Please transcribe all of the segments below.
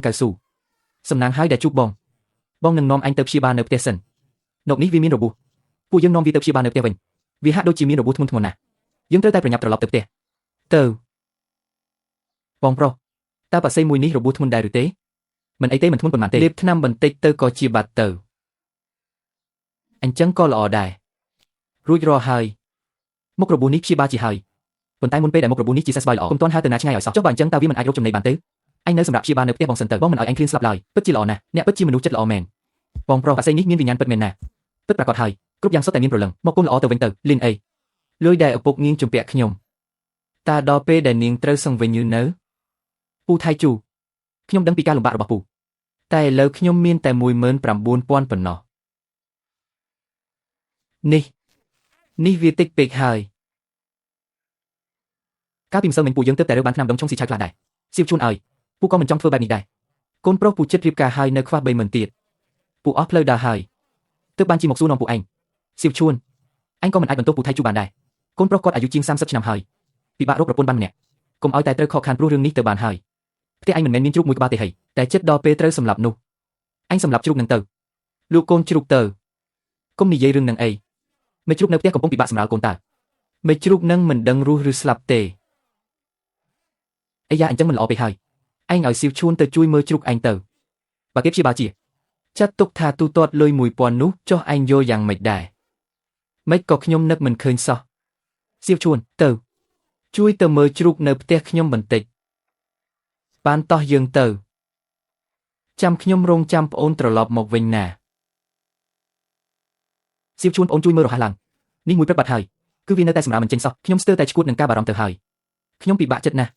កៅស៊ូសំណាងហើយដែលជួបបងនឹងនាំអញទៅព្យាបាលនៅផ្ទះសិននប់នេះវាមានរបួសពួកយើងនាំវាទៅព្យាបាលនៅផ្ទះវិញវាហាក់ដូចជាមានរបួសធ្ងន់ធ្ងរណាស់យើងត្រូវតែប្រញាប់ត្រឡប់ទៅផ្ទះទៅបងប្រុសតើប៉ាសីមួយនេះរបួសធ្ងន់ដែរឬទេមិនអីទេមិនធ្ងន់ប៉ុន្មានទេលេបថ្នាំបន្តិចទៅក៏ជាបាត់ទៅអញ្ចឹងក៏ល្អដែររួចរាល់ហើយមុខរបួសនេះព្យាបាលជាហើយប៉ុន្តែមុនពេលដែលមុខរបួសនេះជាសះស្បើយល្អកុំទាន់ហើរទៅណាឆ្ងាយឲ្យសោះចុះបើអញ្ចឹងតើវាមិនអាចរកចំណីបានទេអញនៅសម្រាប់ព្យាបាលនៅផ្ទះបងសិនទៅបងមិនឲ្យអញឃ្លានស្លាប់ឡើយពិតជាល្អណាស់អ្នកពិតជាមនុស្សចិត្តល្អមែនបងប្រុសប៉ាសីនេះមានវិញ្ញាណពិតមែនណាពិតប្រាកដហើយគ្រប់យ៉ាងសុទ្ធតែមានព្រលឹងមកគុំល្អទៅវិញទៅលីនអីលុយដែលឪពុកនាងជំពាក់ខ្ញុំតើដល់ពេលដែលនាងត្រូវសង្វិញនៅពូថៃជូខ្ញុំដឹងពីការលំបាករបស់ពូតែឥឡូវខ្ញុំមានតែ 19000 ប៉ុណ្ណោះនេះវាតិចពេកហើយកាលពីម្សិលមិញពូយើងទើបតែរើបានថ្នាំដុំឈុំស៊ីឆៅខ្លះដែរសៀវជូនឲ្យពូក៏មិនចង់ធ្វើបែបនេះដែរកូនប្រុសពូចិត្តរៀបការហើយនៅខ្វះ30000ទៀតពូអស់ផ្លូវដើរហើយទើបបានជិះមកសួរនាំពូឯងសៀវជូនអញក៏មិនអាចបន្ទោសពូថៃជូបានដែរកូនប្រុសគាត់អាយុជាង30ឆ្នាំហើយពិបាករកប្រពន្ធបានម្នាក់កុំឲ្យតែត្រូវខកខានព្រោះរឿងនេះទៅបានហើយផ្ទះអញមិនមែនមានជ្រូកមួយក្បាលទេហីតែចិត្តដល់ពេលត្រូវសម្លាប់នោះអញសម្លាប់ជ្រូកនឹងទៅលោកកូនជ្រូកទៅកុំនិយាយរឿងនឹងអីមេជ្រូកនៅផ្ទះកំពុងពិបាកសម្រាលកូនតើមេជ្រូកនឹងមិនដឹងរស់ឬស្លាប់ទេអាយ៉ាអញ្ចឹងមិនល្អពេកហើយឯងឲ្យសៀវឈួនទៅជួយមើលជ្រូកឯងទៅបើគេព្យាបាលជាចាត់ទុកថាទូទាត់លុយ 1000 នោះចុះឯងយកយ៉ាងម៉េចដែរមិនក៏ខ្ញុំនឹកមិនឃើញសោះសៀវឈួនទៅជួយទៅមើលជ្រូកនៅផ្ទះខ្ញុំបន្តិចបានតោះយើងទៅចាំខ្ញុំរងចាំប្អូនត្រឡប់មកវិញណាសៀវឈួនប្អូនជួយមើលរហ័សឡើងនេះមួយព្រឹកបាត់ហើយគឺវានៅតែសម្រាប់មិនចេញសោះខ្ញុំស្ទើរតែឈួតនឹងការបារម្ភទៅហើយខ្ញុំពិបាកចិត្តណាស់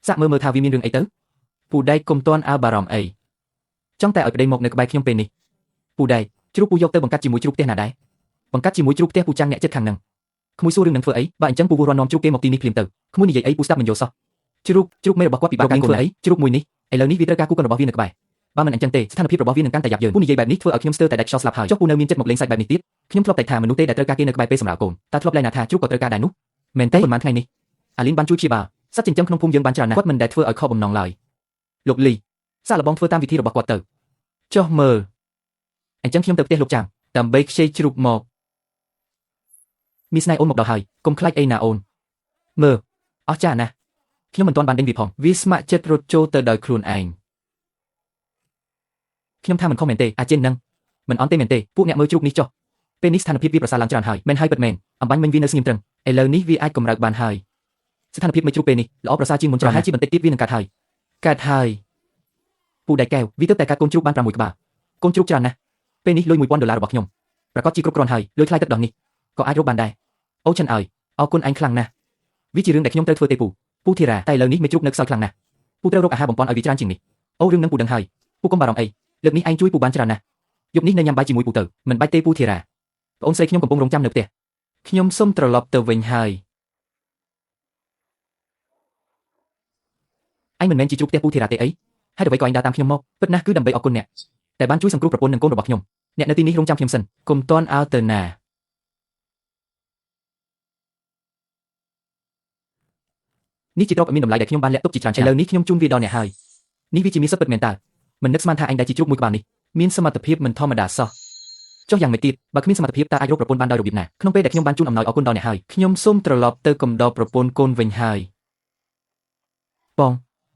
សាក់មើលថាវាមានរឿងអីទៅពូដែកកុំទាន់អើបារម្ភអីចង់តែឲ្យប្តីមកនៅក្បែរខ្ញុំពេលនេះពូដែកជ្រូកពូយកទៅបង្កាត់ជាមួយជ្រូកផ្ទះណាដែរបង្កាត់ជាមួយជ្រូកផ្ទះពូចាំងអ្នកចិត្តខាងហ្នឹងក្មួយសួររឿងនឹងធ្វើអីបើអញ្ចឹងពូរន់នាំជ្រូកគេមកទីនេះភ្លាមទៅក្មួយនិយាយអីពូស្ដាប់មិនយល់សោះជ្រូកមេរបស់គាត់ពិបាកការធ្វើអីជ្រូកមួយនេះឥឡូវនេះវាត្រូវការគូករបស់វានៅក្បែរបើមិនអញ្ចឹងទេស្ថានភាពរបស់វានឹងកាន់តែយ៉ាប់យ៉ឺនពូនិយាយបែបនេះធ្វើឲ្យខ្ញុំស្ទើរតែដាច់ខ្យល់ស្លាប់ហើយចុះពូនៅមានចិត្តមកលេងសាច់បែបនេះទៀតខ្ញុំធ្លាប់តែថាមនុស្សទេដែលត្រូវការគេនៅក្បែរពេលសម្រាប់កូនតើធ្លាប់លែងណាថាជ្រូកក៏ត្រូវការដែរនោះមែនទេប៉ុន្មានថ្ងៃនេះអាលីនបានជួយព្យាបាលសត្វចិញ្ចឹមក្នុងភូមិយើងបានច្រើនណាស់គាត់មិនដែលធ្វើឲ្យខកបំណងឡើយលោកលីសាកល្បងធ្វើតាមវិធីរបស់គាត់ទៅចុះមើលអញ្ចឹងខ្ញុំទៅផ្ទះលោកចាំដើម្បីខ្ចីជ្រូកមកមានស្នេហ៍អូនមកដល់ហើយកុំខ្លាចអីណាអូនមើលអស់ចាណាខ្ញុំមិនទាន់បានដេញវាផងវាស្ម័គ្រចិត្តរត់ចូលទៅដោយខ្លួនឯងខ្ញុំថាមិនខុសមែនទេអាចិននឹងមិនអន់ទេមែនទេពួកអ្នកមើលជ្រូកនេះចុះពេលនេះស្ថានភាពវាប្រសើរឡើងច្រើនហើយមែនហើយពិតមែនអំបញ្ញមិញវានៅស្ងៀមត្រឹងឥឡូវនេះវាអាចកម្រើកបានហើយស្ថានភាពមេជ្រូកពេលនេះល្អប្រសើរជាងមុនច្រើនហើយជាបន្តិចទៀតវានឹងកាត់ហើយពូដៃកែវវាទើបតែកាត់កូនជ្រូកបាន6ក្បាលកូនជ្រូកច្រើនណាស់ពេលនេះលុយ$1000របស់ខ្ញុំប្រកាសជាគ្រប់គ្រាន់ហើយលុយថ្លៃទឹកដោះនេះក៏អាចរកបានដែរអូចិនអើយអរគុណអញខ្លាំងណាស់វាជារឿងដែលខ្ញុំត្រូវធ្វើទេពូធីរ៉ាតែឥឡូវនេះមេជ្រូកនៅខ្សោយខ្លាំងណាស់ពូត្រូវរកអាហារបំពន់ឲ្យវាច្រើនជាងនេះអូរឿងនឹងពូដឹងហើយពូកុំបារម្ភអីលើកនេះឯងជួយពូបានច្រើនណាស់យប់នេះនៅញ៉ាំបាយជាមួយពូទៅមិនបាច់ទេពូធីរ៉ាប្អូនស្រីខ្ញុំកំពុងរងចាំនៅផ្ទះខ្ញុំសុំត្រឡប់ទៅវិញហើយអញមិនមែនជាជ្រូកផ្ទះពូធីរ៉ាទេអីហើយអ្វីក៏អញដើរតាមខ្ញុំមកពិតណាស់គឺដើម្បីអរគុណអ្នកតែបានជួយសង្គ្រោះប្រពន្ធនិងកូនរបស់ខ្ញុំអ្នកនៅទីនេះរងចាំខ្ញុំសិនកុំតន់អើទៅណានេះជាទ្រព្យមានតម្លៃដែលខ្ញុំបានលាក់ទុកជាច្រើនឆ្នាំឥឡូវនេះខ្ញុំជូនវាដល់អ្នកហើយនេះវាជាមានសិទ្ធិពិតមែនតើមិននឹកស្មានថាអញដែលជាជ្រូកមួយក្បាលនេះមានសមត្ថភាពមិនធម្មតាសោះចុះយ៉ាងម៉េចទៀតបើគ្មានសមត្ថភាពតើអាចរកប្រពន្ធបានដោយរបៀបណាក្នុងពេលដែលខ្ញុំបានជូនអំណោយអរគុណដល់អ្នកហើយខ្ញុំសូមត្រឡប់ទៅកំដរប្រពន្ធកូនវិញហើយ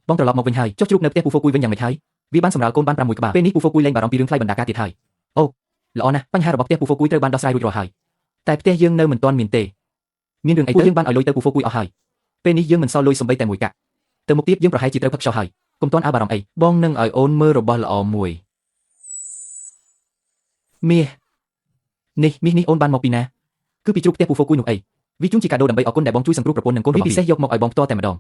បងត្រឡប់មកវិញហើយចុះជ្រូកនៅផ្ទះពូហ្វូគួយវិញយ៉ាងម៉េចហើយវាបានសម្រាលកូនបាន6ក្បាលពេលនេះពូហ្វូគួយលែងបារម្ភពីរឿងថ្លៃបណ្ដាការទៀតហើយអូល្អណាស់បញ្ហារបស់ផ្ទះពូហ្វូគួយត្រូវបានដោះស្រាយរួចរាល់ហើយតែផ្ទះយើងនៅមិនទាន់មានទេមានរឿងអីទៅយើងបានឲ្យលុយទៅពូហ្វូគួយអស់ហើយពេលនេះយើងមិនសល់លុយសំបីតែមួយកាក់ទៅមុខទៀតយើងប្រហែលជាត្រូវផឹកខ្យល់ហើយកុំទាន់អើបារម្ភអីបងនឹងឲ្យអូនមើលរបស់ល្អមួយមាសនេះអូនបានមកពីណាគឺពីជ្រូកផ្ទះពូហ្វូគួយនោះអីវាជូនជាកាដូដើម្បីអរគុណដែលបងជួយសង្គ្រោះប្រពន្ធនិងកូនរបស់វាពិសេសយកមកឲ្យបងផ្ទាល់តែម្ដង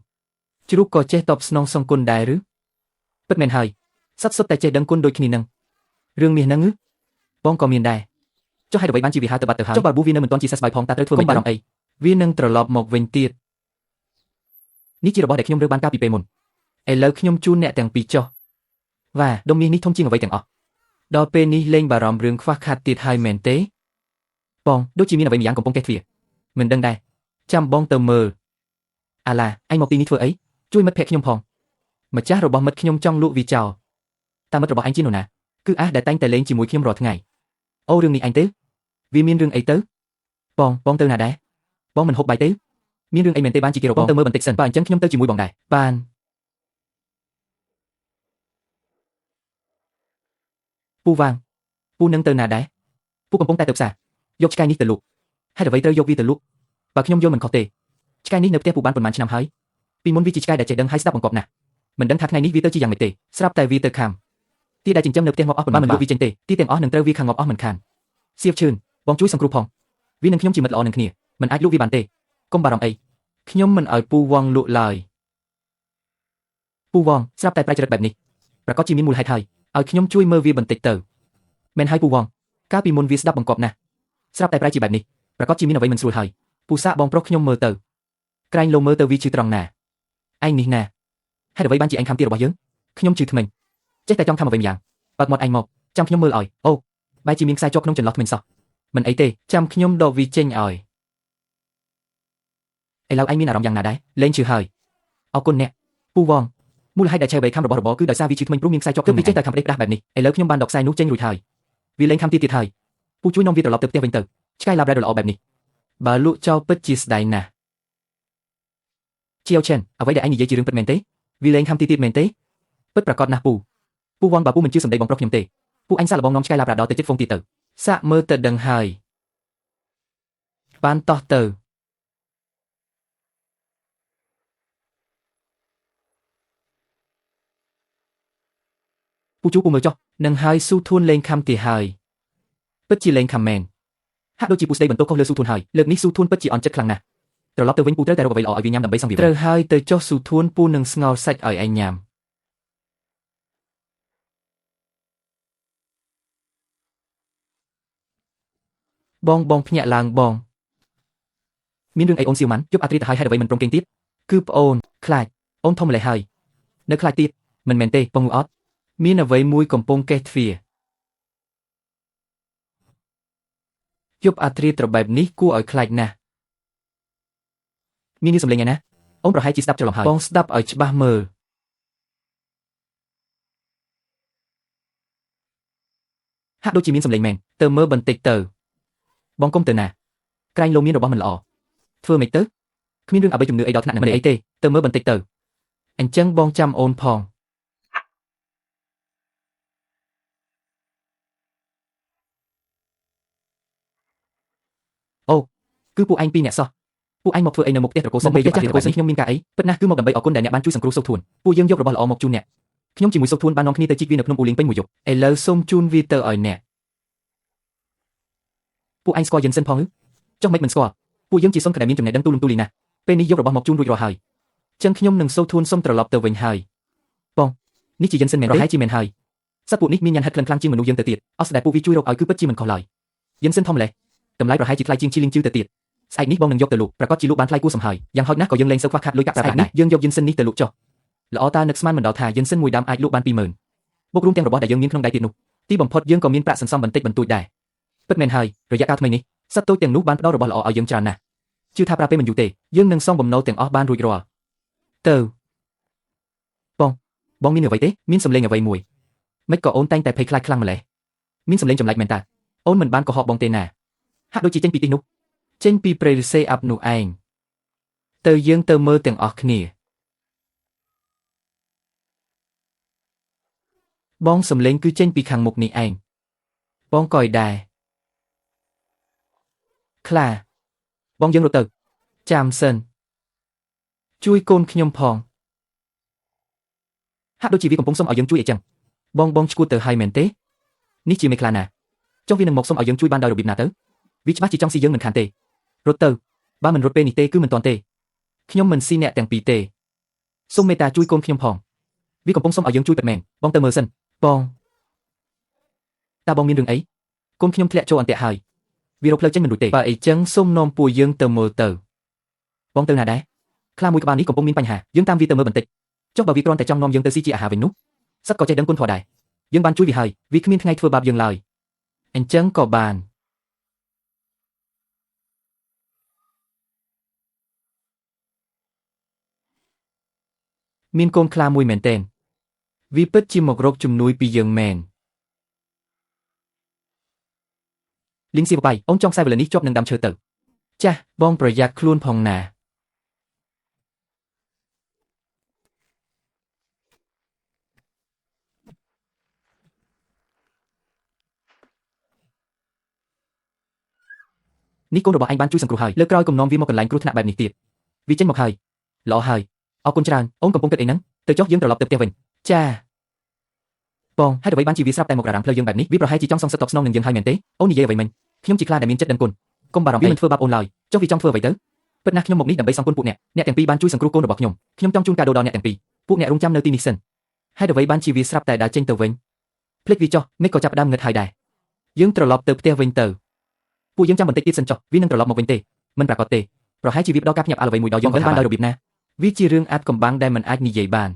ជ្រូកក៏ចេះតបស្នងសងគុណដែរឬពិតមែនហើយសត្វសុទ្ធតែចេះដឹងគុណដូចគ្នានឹងរឿងមាសហ្នឹងបងក៏មានដែរចុះហេតុអ្វីបានជាវាហើទៅបាត់ទៅហើយចុះបើរបួសវានៅមិនទាន់ជាសះស្បើយផងតើត្រូវធ្វើមិនបានអីវានឹងត្រឡប់មកវិញទៀតនេះជារបស់ដែលខ្ញុំរើបានកាលពីពេលមុនឥឡូវខ្ញុំជូនអ្នកទាំងពីរចុះវ៉ាដុំមាសនេះធំជាងអ្វីទាំងអស់ដល់ពេលនេះលេងបារម្ភរឿងខ្វះខាតទៀតហើយមែនទេបងដូចជាមានអ្វីម្យ៉ាងកំពុងកេះទ្វារមិនដឹងដែរចាំបងទៅមើលអាឡាអញមកទីនេះធ្វើអីជួយមិត្តភក្តិខ្ញុំផងម្ចាស់របស់មិត្តខ្ញុំចង់លក់វាចោល តាមមិត្តរបស់អញជានរណាគឺអាសដែលតែងតែលេងជាមួយខ្ញុំរាល់ថ្ងៃអូរឿងនេះអញទេវាមានរឿងអីទៅបងទៅណាដែរបងមិនហូបបាយទេមានរឿងអីមែនទេបានជាគេរកបងទៅមើលបន្តិចសិនបើអញ្ចឹងខ្ញុំទៅជាមួយបងដែរបានពូវាងពូនឹងទៅណាដែរពូកំពុងតែទៅផ្សារយកឆ្កែនេះទៅលក់ហេតុអ្វីត្រូវយកវាទៅលក់បើខ្ញុំយល់មិនខុសទេឆ្កែនេះនៅផ្ទះពូបានប៉ុន្មានឆ្នាំហើយពីមុនវាជាឆ្កែដែលចេះដឹងហើយស្ដាប់បង្គាប់ណាស់មិនដឹងថាថ្ងៃនេះវាទៅជាយ៉ាងម៉េចទេស្រាប់តែវាទៅខាំទីដែលចិញ្ចឹមនៅផ្ទះងាប់អស់ប៉ុន្មានមិនយកវាចេញទេទីទាំងអស់នឹងត្រូវវាខាងងាប់អស់មិនខានសៀវឈឿនបងជួយសង្គ្រោះផងវានឹងខ្ញុំជាមិត្តល្អនឹងគ្នាមិនអាចលក់វាបានទេកុំបារម្ភអីខ្ញុំមិនឲ្យពូវងលក់ឡើយពូវងស្រាប់តែប្រែចរិតបែបនេះប្រកាសជាមានមូលហេតុហើយឲ្យខ្ញុំជួយមើលវាបន្តិចទៅមែនហើយពូវងកាលពីមុនវាស្ដាប់បង្គាប់ណាស់ស្រាប់តែប្រែជាបែបនេះប្រកាសជាមានអ្វីមិនស្រួលហើយពូសាកបងប្រុសខ្ញុំមើលទៅក្រែងលោមើលទៅវាជឿត្រង់ណាឯងនេះណាហេតុអ្វីបានជាអញខំទីរបស់យើងខ្ញុំជឿថ្មិញចេះតែចង់ធ្វើអ្វីម្យ៉ាងបើកមាត់អញមកចាំខ្ញុំមើលឲ្យអូបែរជាមានខ្សែជាប់ក្នុងចន្លោះថ្មិញសោះមិនអីទេចាំខ្ញុំដកវាចេញឲ្យឥឡូវឯងមានអារម្មណ៍យ៉ាងណាដែរលេងជឿហើយអរគុណអ្នកពូវងមូលហេតុដែលឆេបេខំរបស់របរគឺដោយសារវាជឿថ្មិញព្រោះមានខ្សែជាប់ទើបវាចេះតែខំផ្ដេសផ្ដាស់បែបនេះឥឡូវខ្ញុំបានដកខ្សែនោះចេញរួចហើយវាលេងខំទៀតហើយពូជួយនាំវាត្រឡប់ទៅផ្ទះវិញទៅឆ្កែឡាប់រ៉េដ៏ល្អបែបនេះបើលក់ចោលពិតជាស្ដាយណាស់ជាវឆិនអ្វីដែលឯងនិយាយជារឿងពិតមែនទេវាលេងខំទៀតមែនទេពិតប្រាកដណាស់ពូវងបើពូមិនជឿសម្ដីបងប្រុសខ្ញុំទេពូអញសាក់លបងនាំឆ្កែឡាប់រ៉ាដ័រទៅជិតហ្វុងទៀតទៅសាក់មើលទៅដឹងហើយបានតោះទៅពូមើលចុះនឹងហើយស៊ូធួនលេងខំទៀតហើយពិតជាលេងខំមែនហាក់ដូចជាពូស្ដីបន្ទោសខុសលើស៊ូធួនហើយលើកនេះស៊ូធួនពិតជាអន់ចិត្តខ្លាំងណាស់ត្រឡប់ទៅវិញពូត្រូវតែរកអ្វីល្អឲ្យវាញ៉ាំដើម្បីសងវាត្រូវហើយទៅចុះស៊ូធួនពូនឹងស្ងោរសាច់ឲ្យឯងញ៉ាំបងភ្ញាក់ឡើងបងមានរឿងអីអូនសៀវម៉ាន់ជប់អាត្រីទៅហើយហេតុអ្វីមិនព្រមគេងទៀតគឺប្អូនខ្លាចអូនធំម្ល៉េះហើយនៅខ្លាចទៀតមិនមែនទេបងងូអត់មានអ្វីមួយកំពុងកេះទ្វារជប់អាត្រីត្របែបនេះគួរឲ្យខ្លាចណាស់មាននេះសំឡេងឯណាអូនប្រហែលជាស្ដាប់ច្រឡំហើយបងស្ដាប់ឲ្យច្បាស់មើលហាក់ដូចជាមានសំឡេងមែនទៅមើលបន្តិចទៅបងកុំទៅណាក្រែងលោមានរបស់មិនល្អធ្វើម៉េចទៅគ្មានរឿងអ្វីជំនឿអីដល់ថ្នាក់នឹងមិនអីទេទៅមើលបន្តិចទៅអញ្ចឹងបងចាំអូនផងអូគឺពួកឯងពីរនាក់សោះពួកឯងមកធ្វើអីនៅមុខផ្ទះត្រកូលសិនពេលយកអាត្រីត្រកូលសិនខ្ញុំមានការអីពិតណាស់គឺមកដើម្បីអរគុណដែលអ្នកបានជួយសង្គ្រោះសុកធួនពួកយើងយករបស់ល្អមកជូនអ្នកខ្ញុំជាមួយសុកធួនបាននាំគ្នាទៅជីកវានៅភ្នំអ៊ូលីងពេញមួយយប់ឥឡូវសូមជូនវាទៅឲ្យអ្នកពួកឯងស្គាល់យិនសិនផងចុះមិនស្គាល់ពួកយើងជាសុំក្ដែលមានចំណេះដឹងទូលំទូលាយណាស់ពេលនេះយករបស់មកជូនរួចរាល់ហើយចឹងខ្ញុំនឹងសូវធួនសុំត្រឡប់ទៅវិញហើយបងនេះជាយិនសិនមែនប្រហែលជាមែនហើយសត្វពួកនេះមានញ៉ាំហិតក្លិនខ្លាំងជាងមនុស្សយើងទៅទៀតអស់ស្ដេចពួកវាជួយរកឲ្យគឺពិតជាមិនខុសឡើយយិនសិនធំម្លេះតម្លៃប្រហែលជាថ្លៃជាងឈីលីងជឿទៅទៀតស្អែកនេះបងនឹងយកទៅលក់ប្រកាសជាលក់បានថ្លៃគួរសមហើយយ៉ាងហោចណាស់ក៏យើងលែងសូវខ្វះខាតលុយកាក់ប្រាក់ដែរយើងយកយិនសិននេះទៅលក់ចុះល្អតានឹកស្មានមិនដល់ថាយិនសិនមួយដើមអាចលក់បាន 20000 បូករួមទាំងរបស់ដែលយើងមានក្នុងដៃទៀតនោះទីបំផុតយើងក៏មានប្រាក់សន្សំបន្តិចបន្តួចដែរពិតមែនហើយរយៈកាលថ្មីនេះសត្វតូចទាំងនោះបានផ្ដល់របស់ល្អឲ្យយើងច្រើនណាស់ជឿថាប្រើពេលមិនយូរទេយើងនឹងសងបំណុលទាំងអស់បានរួចរាល់ទៅបងមានអ្វីទេមានសម្លេងអ្វីមួយមិនក៏អូនតែងតែភ័យខ្លាចខ្លាំងម្ល៉េះមានសម្លេងចម្លែកមែនតើអូនមិនបានកុហកបងទេណាហាក់ដូចជាចេញពីទីនោះចេញពីព្រៃឫស្សីអាប់នោះឯងទៅយើងទៅមើលទាំងអស់គ្នាបងសម្លេងគឺចេញពីខាងមុខនេះឯងបងក៏យដែរខ្លាបងយើងរត់ទៅចាំសិនជួយកូនខ្ញុំផងហាក់ដូចជាវាកំពុងសុំឲ្យយើងជួយអីចឹងបងឈួតទៅហើយមែនទេនេះជាមេខ្លាណាចុះវានឹងមកសុំឲ្យយើងជួយបានដោយរបៀបណាទៅវាច្បាស់ជាចង់ស៊ីយើងមិនខានទេរត់ទៅបើមិនរត់ពេលនេះទេគឺមិនតាន់ទេខ្ញុំមិនស៊ីអ្នកទាំងពីរទេសូមមេត្តាជួយកូនខ្ញុំផងវាកំពុងសុំឲ្យយើងជួយពិតមែនបងទៅមើលសិនបងតើបងមានរឿងអីកូនខ្ញុំធ្លាក់ចូលអន្ទាក់ហើយវារកផ្លូវចេញមិនរួចទេបើអីចឹងសូមនាំពួកយើងទៅមើលទៅបងទៅណាដែរខ្លាមួយក្បាលនេះកំពុងមានបញ្ហាយើងតាមវាទៅមើលបន្តិចចុះបើវាគ្រាន់តែចង់នាំយើងទៅស៊ីជាអាហារវិញនោះសត្វក៏ចេះដឹងគុណធម៌ដែរយើងបានជួយវាហើយវាគ្មានថ្ងៃធ្វើបាបយើងឡើយអញ្ចឹងក៏បានមានកូនខ្លាមួយមែនទែន វាពិតជាមករកជំនួយពីយើងមែនលីងសៀវបៃអូនចង់ខ្សែវ៉ាយលិននេះជាប់នឹងដើមឈើទៅចាស់បងប្រយ័ត្នខ្លួនផងណានេះកូនរបស់ឯងបានជួយសង្គ្រោះហើយលើកក្រោយកុំនាំវាមកកន្លែងគ្រោះថ្នាក់បែបនេះទៀតវាចេញមកហើយល្អហើយអរគុណច្រើនអូនកំពុងគិតអីហ្នឹងទៅចុះយើងត្រឡប់ទៅផ្ទះវិញចាបងហេតុអ្វីបានជាវាស្រាប់តែមករ៉ារ៉ាំផ្លូវយើងបែបនេះវាប្រហែលជាចង់សងសឹកតបស្នងនឹងយើងហើយមែនទេអូននិយាយអ្វីមិញខ្ញុំជាខ្លាដែលមានចិត្តដឹងគុណកុំបារម្ភវាមិនធ្វើបាបអូនឡើយចុះវាចង់ធ្វើអ្វីទៅពិតណាស់ខ្ញុំមកនេះដើម្បីសងគុណពួកអ្នកទាំងពីរបានជួយសង្គ្រោះកូនរបស់ខ្ញុំចង់ជូនកាដូដល់អ្នកទាំងពីរពួកអ្នករងចាំនៅទីនេះសិនហេតុអ្វីបានជាវាស្រាប់តែដើរចេញទៅវិញភ្លេចវាចុះនេះក៏ចាប់ផ្ដើមងឹតហើយដែរយើងត្រឡប់ទៅផ្ទះវិញទៅពួកយើងចាំបន្តិចទៀតសិនចុះវានឹងត្រឡប់មកវិញទេមិនប្រាកដទេប្រហែលជាវាផ្ដល់ការភ្ញាក់ផ្អើលអ្វីមួយដល់យើងបានដោយរបៀបណាវាជារឿងអាថ៌កំបាំងដែលមិនអាចនិយាយបាន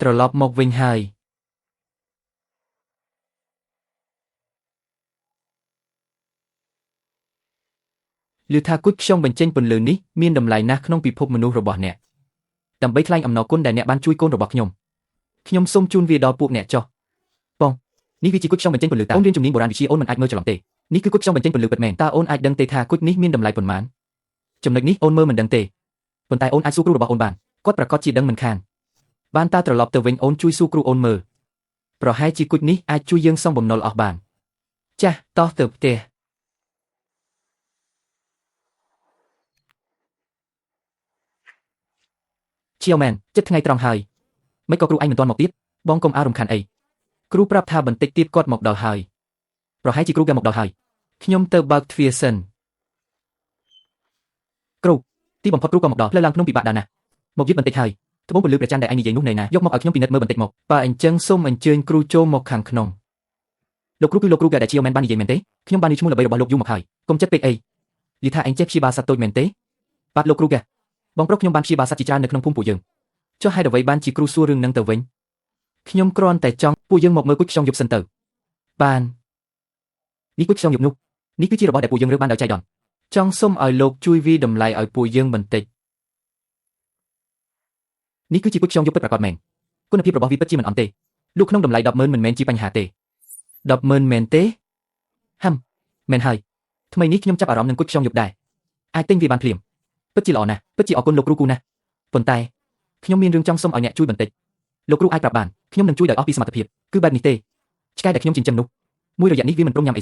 ត្រឡប់មកវិញហើយឮថាគុជខ្យងបញ្ចេញពន្លឺនេះមានតម្លៃណាស់ក្នុងពិភពមនុស្សរបស់អ្នកដើម្បីថ្លែងអំណរគុណដែលអ្នកបានជួយកូនរបស់ខ្ញុំសូមជូនវាដល់ពួកអ្នកចុះបងនេះវាជាគុជខ្យងបញ្ចេញពន្លឺតើអូនរៀនជំនាញបុរាណវិទ្យាអូនមិនអាចមើលច្រឡំទេនេះគឺគុជខ្យងបញ្ចេញពន្លឺពិតមែនតើអូនអាចដឹងទេថាគុជនេះមានតម្លៃប៉ុន្មានចំណុចនេះអូនមើលមិនដឹងទេប៉ុន្តែអូនអាចសួរគ្រូរបស់អូនបានគាត់ប្រកាសជាដឹងមិនខានបានតើត្រឡប់ទៅវិញអូនជួយសួរគ្រូអូនមើលប្រហែលជាគុជនេះអាចជួយយើងសងបំណុលអស់បានចាស់តោះទៅផ្ទះឈៀវមែនចិត្តថ្ងៃត្រង់ហើយមិនក៏គ្រូឯងមិនទាន់មកទៀតបងកុំអាររំខានអីគ្រូប្រាប់ថាបន្តិចទៀតគាត់មកដល់ហើយប្រហែលជាគ្រូក៏មកដល់ហើយខ្ញុំទៅបើកទ្វារសិនគ្រូទីបំផុតគ្រូក៏មកដល់ផ្លូវឡើងភ្នំពិបាកដែរណាស់មកយឺតបន្តិចហើយត្បូងពលឺព្រះច័ន្ទដែលឯងនិយាយនោះនៅណាយកមកឲ្យខ្ញុំពិនិត្យមើលបន្តិចមកបើអញ្ចឹងសូមអញ្ជើញគ្រូចូលមកខាងក្នុងលោកគ្រូគឺលោកគ្រូដែលឈៀវមែនបាននិយាយមែនទេខ្ញុំបាននិយាយឈ្មោះល្បីរបស់លោកយូរមកហើយកុំចិត្តពេកអីនិយាយថាឯងចេះព្យាបាលសត្វតូចមែនទេបាទលោកគ្រូកែបងប្រុសខ្ញុំបានព្យាបាលសត្វជាច្រើននៅក្នុងភូមិពួកយើងចុះហេតុអ្វីបានជាគ្រូសួររឿងនឹងទៅវិញខ្ញុំគ្រាន់តែចង់ពួកយើងមកមើលគុជខ្យងយប់សិនទៅបាននេះគុជខ្យងយប់នោះនេះគឺជារបស់ដែលពួកយើងរើសបានដោយចៃដន្យចង់សុំឲ្យលោកជួយវាយតម្លៃឲ្យពួកយើងបន្តិចនេះគឺជាគុជខ្យងយប់ពិតប្រាកដមែនគុណភាពរបស់វាពិតជាមិនអន់ទេលក់ក្នុងតម្លៃ 10,000 មិនមែនជាបញ្ហាទេ 10,000 មែនទេមែនហើយថ្មីនេះខ្ញុំចាប់អារម្មណ៍នឹងគុជខ្យងយប់ដែរអាចទិញវាបានភ្លាមពិតជាល្អណាស់ពិតជាអរគុណលោកគ្រូគូណាស់ប៉ុន្តែខ្ញុំមានរឿងចង់សុំឲ្យអ្នកជួយបន្តិចលោកគ្រូអាចប្រាប់បានខ្ញុំនឹងជួយដោយអស់ពីសមត្ថភាពគឺបែបនេះទេឆ្កែដែលខ្ញុំចិញ្ចឹមនោះមួយរយៈនេះវាមិនព្រមញ៉ាំ